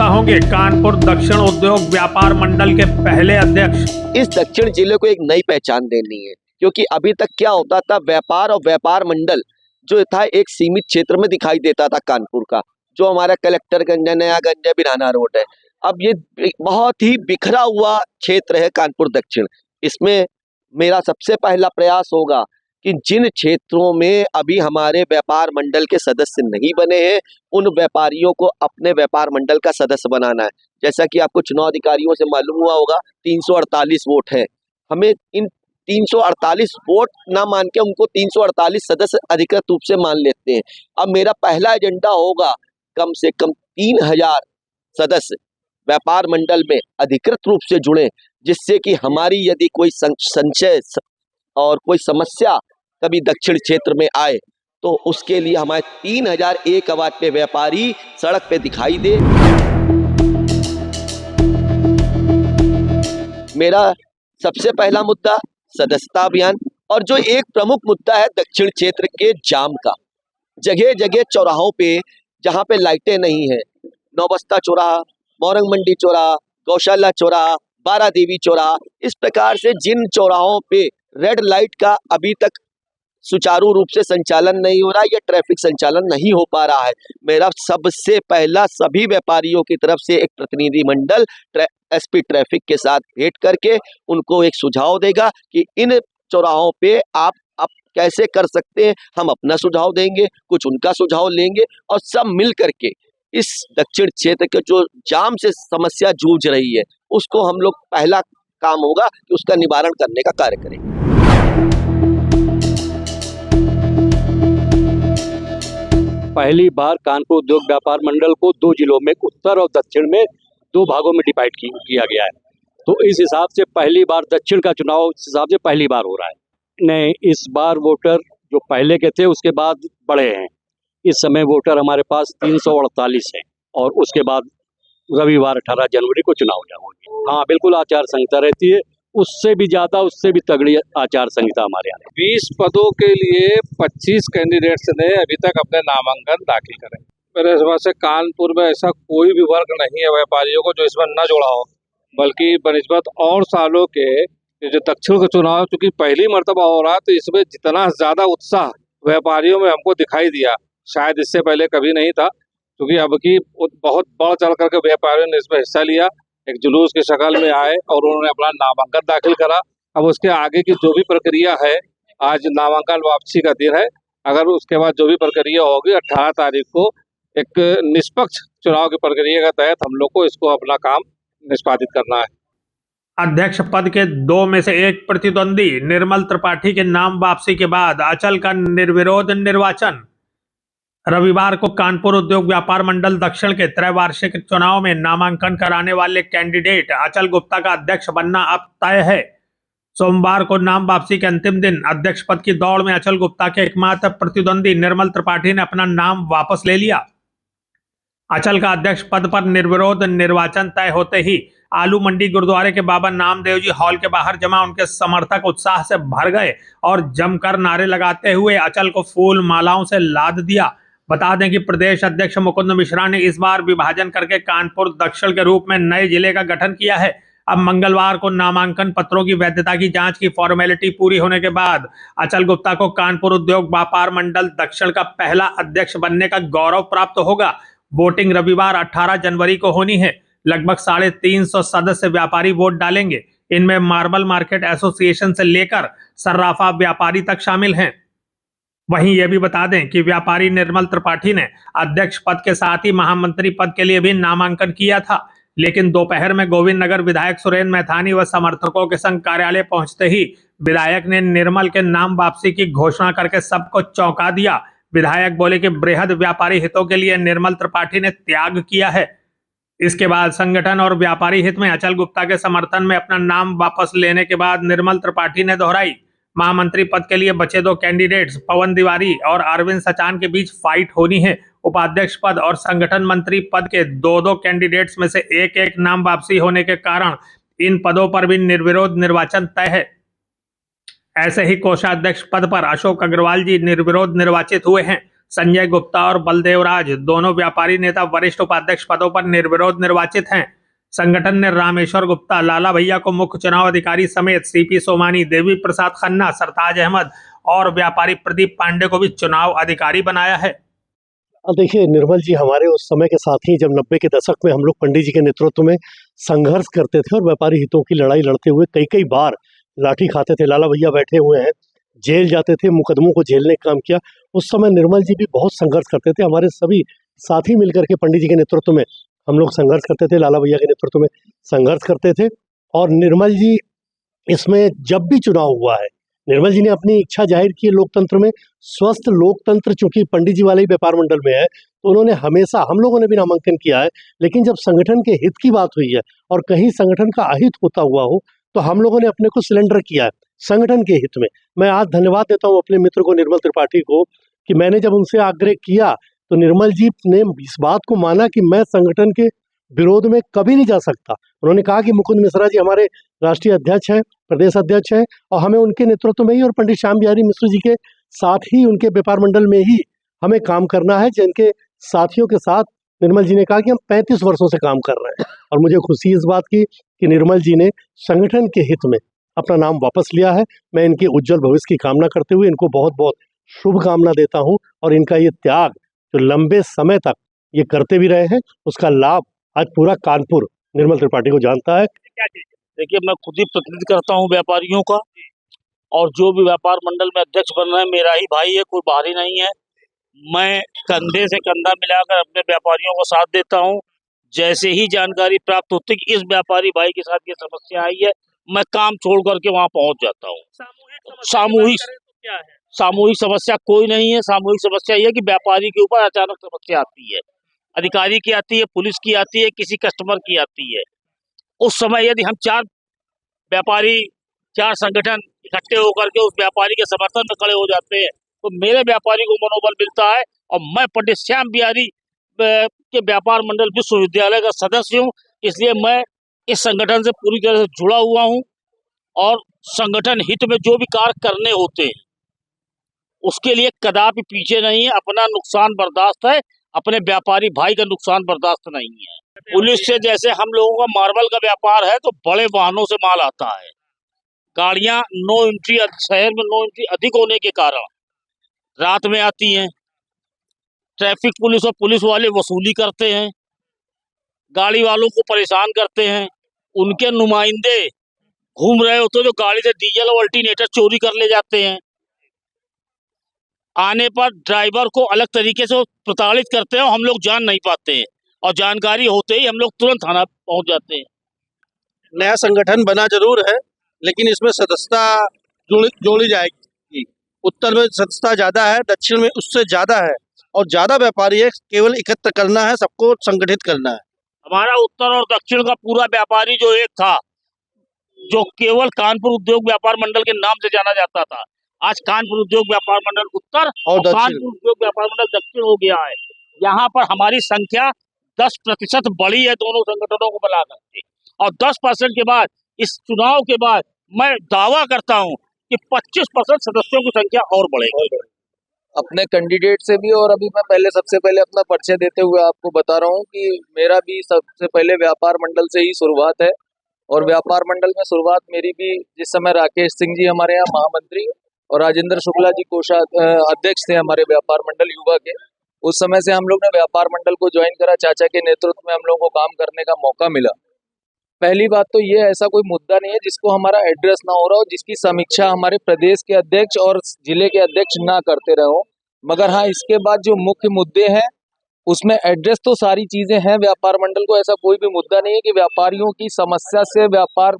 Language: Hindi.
गुप्ता होंगे कानपुर दक्षिण उद्योग व्यापार मंडल के पहले अध्यक्ष। इस दक्षिण जिले को एक नई पहचान देनी है, क्योंकि अभी तक क्या होता था, व्यापार और व्यापार मंडल जो था एक सीमित क्षेत्र में दिखाई देता था कानपुर का, जो हमारा कलेक्टरगंज, नयागंज, बिराना रोड है। अब ये बहुत ही बिखरा हुआ क्षेत्र है कानपुर दक्षिण। इसमें मेरा सबसे पहला प्रयास होगा कि जिन क्षेत्रों में अभी हमारे व्यापार मंडल के सदस्य नहीं बने हैं, उन व्यापारियों को अपने व्यापार मंडल का सदस्य बनाना है। जैसा कि आपको चुनाव अधिकारियों से मालूम हुआ होगा, 348 वोट है। हमें इन 348 वोट ना मान के उनको 348 सदस्य अधिकृत रूप से मान लेते हैं। अब मेरा पहला एजेंडा होगा कम से कम 3000 सदस्य व्यापार मंडल में अधिकृत रूप से जुड़े, जिससे कि हमारी यदि कोई संशय और कोई समस्या कभी दक्षिण क्षेत्र में आए तो उसके लिए हमारे 3001 आवाज पे व्यापारी सड़क पे दिखाई दे। मेरा सबसे पहला मुद्दा सदस्यता अभियान, और जो एक प्रमुख मुद्दा है दक्षिण क्षेत्र के जाम का। जगह जगह चौराहों पे जहाँ पे लाइटें नहीं है, नौबस्ता चौराहा, मोरंग मंडी चौराहा, गौशाला चौराहा, बारा देवी चौराहा, इस प्रकार से जिन चौराहों पे रेड लाइट का अभी तक सुचारू रूप से संचालन नहीं हो रहा है या ट्रैफिक संचालन नहीं हो पा रहा है, मेरा सबसे पहला सभी व्यापारियों की तरफ से एक प्रतिनिधि मंडल एसपी ट्रैफिक के साथ भेंट करके उनको एक सुझाव देगा कि इन चौराहों पे आप कैसे कर सकते हैं। हम अपना सुझाव देंगे, कुछ उनका सुझाव लेंगे और सब मिल करके इस दक्षिण क्षेत्र के जो जाम से समस्या जूझ रही है, उसको हम लोग पहला काम होगा कि उसका निवारण करने का कार्य करेंगे। पहली बार कानपुर उद्योग व्यापार मंडल को 2 जिलों में, उत्तर और दक्षिण में 2 भागों में डिवाइड किया गया है। तो इस हिसाब से पहली बार दक्षिण का चुनाव इस हिसाब से पहली बार हो रहा है। नहीं, इस बार वोटर जो पहले के थे उसके बाद बढ़े हैं। इस समय वोटर हमारे पास 348 है और उसके बाद रविवार 18 जनवरी को चुनाव होगी। हाँ बिल्कुल, आचार संहिता रहती है, उससे भी ज़्यादा, उससे भी तगड़ी आचार संहिता हमारे यहाँ। 20 पदों के लिए 25 कैंडिडेट्स ने अभी तक अपने नामांकन दाखिल करे। मेरे हिसाब से कानपुर में ऐसा कोई भी वर्ग नहीं है व्यापारियों को जो इसमें न जुड़ा हो, बल्कि बनिस्बत और सालों के जो दक्षिण का चुनाव चूंकि पहली मर्तबा हो रहा, तो इसमें जितना ज़्यादा उत्साह व्यापारियों में हमको दिखाई दिया, शायद इससे पहले कभी नहीं था। क्योंकि अब की बहुत बढ़ चढ़ करके व्यापारियों ने इसमें हिस्सा लिया, एक जुलूस की शक्ल में आए और उन्होंने अपना नामांकन दाखिल करा। अब उसके आगे की जो भी प्रक्रिया है, आज नामांकन वापसी का दिन है, अगर उसके बाद जो भी प्रक्रिया होगी 18 तारीख को एक निष्पक्ष चुनाव की प्रक्रिया के तहत हम लोग को इसको अपना काम निष्पादित करना है। अध्यक्ष पद के 2 में से एक प्रतिद्वंदी निर्मल त्रिपाठी के नाम वापसी के बाद अचल का निर्विरोध निर्वाचन। रविवार को कानपुर उद्योग व्यापार मंडल दक्षिण के त्रैवार्षिक चुनाव में नामांकन कराने वाले कैंडिडेट अचल गुप्ता का अध्यक्ष बनना अब तय है। सोमवार को नाम वापसी के अंतिम दिन अध्यक्ष पद की दौड़ में अचल गुप्ता के एकमात्र प्रतिद्वंदी निर्मल त्रिपाठी ने अपना नाम वापस ले लिया। अचल का अध्यक्ष पद पर निर्विरोध निर्वाचन तय होते ही आलू मंडी गुरुद्वारे के बाबा नामदेव जी हॉल के बाहर जमा उनके समर्थक उत्साह से भर गए और जमकर नारे लगाते हुए अचल को फूल मालाओं से लाद दिया। बता दें कि प्रदेश अध्यक्ष मुकुंद मिश्रा ने इस बार विभाजन करके कानपुर दक्षिण के रूप में नए जिले का गठन किया है। अब मंगलवार को नामांकन पत्रों की वैधता की जांच की फॉर्मेलिटी पूरी होने के बाद अचल गुप्ता को कानपुर उद्योग व्यापार मंडल दक्षिण का पहला अध्यक्ष बनने का गौरव प्राप्त होगा। वोटिंग रविवार 18 जनवरी को होनी है। लगभग 350 सदस्य व्यापारी वोट डालेंगे। इनमें मार्बल मार्केट एसोसिएशन से लेकर सर्राफा व्यापारी तक शामिल हैं। वहीं यह भी बता दें कि व्यापारी निर्मल त्रिपाठी ने अध्यक्ष पद के साथ ही महामंत्री पद के लिए भी नामांकन किया था, लेकिन दोपहर में गोविंद नगर विधायक सुरेंद्र मैथानी व समर्थकों के संग कार्यालय पहुंचते ही विधायक ने निर्मल के नाम वापसी की घोषणा करके सबको चौंका दिया। विधायक बोले कि बृहद व्यापारी हितों के लिए निर्मल त्रिपाठी ने त्याग किया है। इसके बाद संगठन और व्यापारी हित में अचल गुप्ता के समर्थन में अपना नाम वापस लेने के बाद निर्मल त्रिपाठी ने दोहराई, महामंत्री पद के लिए बचे 2 कैंडिडेट्स पवन तिवारी और अरविंद सचान के बीच फाइट होनी है। उपाध्यक्ष पद और संगठन मंत्री पद के 2 कैंडिडेट्स में से एक नाम वापसी होने के कारण इन पदों पर भी निर्विरोध निर्वाचन तय है। ऐसे ही कोषाध्यक्ष पद पर अशोक अग्रवाल जी निर्विरोध निर्वाचित हुए हैं। संजय गुप्ता और बलदेव राज दोनों व्यापारी नेता वरिष्ठ उपाध्यक्ष पदों पर निर्विरोध निर्वाचित हैं। संगठन ने रामेश्वर गुप्ता, लाला भैया को मुख्य चुनाव अधिकारी समेत सीपी सोमानी, देवी प्रसाद खन्ना, सरताज अहमद और व्यापारी प्रदीप पांडे को भी चुनाव अधिकारी बनाया है। देखिए, निर्मल जी हमारे उस समय के साथी, जब 90 के दशक में हम लोग पंडित जी के नेतृत्व में संघर्ष करते थे और व्यापारी हितों की लड़ाई लड़ते हुए कई बार लाठी खाते थे। लाला भैया बैठे हुए हैं, जेल जाते थे, मुकदमों को झेलने का काम किया। उस समय निर्मल जी भी बहुत संघर्ष करते थे। हमारे सभी साथी मिलकर के पंडित जी के नेतृत्व में हम लोग संघर्ष करते थे, लाला भैया के नेतृत्व में संघर्ष करते थे। और निर्मल जी इसमें जब भी चुनाव हुआ है, निर्मल जी ने अपनी इच्छा जाहिर की लोकतंत्र में। स्वस्थ लोकतंत्र चूंकि पंडित जी वाले ही व्यापार मंडल में है, तो उन्होंने हमेशा, हम लोगों ने भी नामांकन किया है, लेकिन जब संगठन के हित की बात हुई है और कहीं संगठन का अहित होता हुआ हो, तो हम लोगों ने अपने को सिलेंडर किया है संगठन के हित में। मैं आज धन्यवाद देता हूँ अपने मित्र को, निर्मल त्रिपाठी को, कि मैंने जब उनसे आग्रह किया तो निर्मल जी ने इस बात को माना कि मैं संगठन के विरोध में कभी नहीं जा सकता। उन्होंने कहा कि मुकुंद मिश्रा जी हमारे राष्ट्रीय अध्यक्ष हैं, प्रदेश अध्यक्ष हैं, और हमें उनके नेतृत्व में ही और पंडित श्याम बिहारी मिश्र जी के साथ ही उनके व्यापार मंडल में ही हमें काम करना है, जिनके साथियों के साथ निर्मल जी ने कहा कि हम 35 वर्षों से काम कर रहे हैं। और मुझे खुशी इस बात की कि निर्मल जी ने संगठन के हित में अपना नाम वापस लिया है। मैं इनके उज्जवल भविष्य की कामना करते हुए इनको बहुत बहुत शुभकामना देता हूं, और इनका ये त्याग जो लंबे समय तक ये करते भी रहे हैं, उसका लाभ आज पूरा कानपुर निर्मल त्रिपाठी को जानता है। देखिए, मैं खुद ही प्रतिनिधित्व करता हूं व्यापारियों का, और जो भी व्यापार मंडल में अध्यक्ष बन रहे हैं मेरा ही भाई है, कोई बाहरी नहीं है। मैं कंधे से कंधा मिलाकर अपने व्यापारियों को साथ देता हूं। जैसे ही जानकारी प्राप्त होती है कि इस व्यापारी भाई के साथ ये समस्या आई है, मैं काम छोड़ करके वहां पहुंच जाता हूं। सामूहिक समस्या कोई नहीं है। सामूहिक समस्या यह है कि व्यापारी के ऊपर अचानक समस्या आती है, अधिकारी की आती है, पुलिस की आती है, किसी कस्टमर की आती है। उस समय यदि हम 4 व्यापारी, 4 संगठन इकट्ठे होकर के उस व्यापारी के समर्थन में खड़े हो जाते हैं, तो मेरे व्यापारी को मनोबल मिलता है। और मैं पंडित श्याम बिहारी के व्यापार मंडल विश्वविद्यालय का सदस्य हूँ, इसलिए मैं इस संगठन से पूरी तरह से जुड़ा हुआ हूँ। और संगठन हित में जो भी कार्य करने होते हैं उसके लिए कदापि पीछे नहीं है। अपना नुकसान बर्दाश्त है, अपने व्यापारी भाई का नुकसान बर्दाश्त नहीं है। पुलिस से, जैसे हम लोगों का मार्बल का व्यापार है, तो बड़े वाहनों से माल आता है, गाड़ियां नो एंट्री, शहर में नो एंट्री अधिक होने के कारण रात में आती हैं। ट्रैफिक पुलिस और पुलिस वाले वसूली करते हैं, गाड़ी वालों को परेशान करते हैं। उनके नुमाइंदे घूम रहे होते हैं, जो गाड़ी से डीजल और अल्टरनेटर चोरी कर ले जाते हैं। आने पर ड्राइवर को अलग तरीके से प्रताड़ित करते हैं और हम लोग जान नहीं पाते हैं, और जानकारी होते ही हम लोग तुरंत थाना पहुंच जाते हैं। नया संगठन बना जरूर है, लेकिन इसमें सदस्यता जोड़ी जाएगी। उत्तर में सदस्यता ज्यादा है, दक्षिण में उससे ज्यादा है, और ज्यादा व्यापारी है। केवल एकत्र करना है, सबको संगठित करना है। हमारा उत्तर और दक्षिण का पूरा व्यापारी जो एक था, जो केवल कानपुर उद्योग व्यापार मंडल के नाम से जाना जाता था, आज कानपुर उद्योग व्यापार मंडल उत्तर और कानपुर उद्योग व्यापार मंडल दक्षिण हो गया है। यहाँ पर हमारी संख्या 10% बढ़ी है दोनों संगठनों को मिलाकर के, और 10% के बाद, इस चुनाव के बाद, मैं दावा करता हूँ कि 25% सदस्यों की संख्या और बढ़ेगी। अपने कैंडिडेट से भी, और अभी मैं सबसे पहले अपना परिचय देते हुए आपको बता रहा हूँ कि मेरा भी सबसे पहले व्यापार मंडल से ही शुरुआत है। और व्यापार मंडल में शुरुआत मेरी भी, जिस समय राकेश सिंह जी हमारे यहाँ महामंत्री और राजेंद्र शुक्ला जी अध्यक्ष थे हमारे व्यापार मंडल युवा के, उस समय से हम लोग ने व्यापार मंडल को ज्वाइन करा। चाचा के नेतृत्व में हम लोगों को काम करने का मौका मिला। पहली बात तो ये, ऐसा कोई मुद्दा नहीं है जिसको हमारा एड्रेस ना हो रहा हो, जिसकी समीक्षा हमारे प्रदेश के अध्यक्ष और जिले के अध्यक्ष ना करते रहो। मगर हाँ, इसके बाद जो मुख्य मुद्दे हैं उसमें एड्रेस तो सारी चीजें हैं। व्यापार मंडल को ऐसा कोई भी मुद्दा नहीं है कि व्यापारियों की समस्या से व्यापार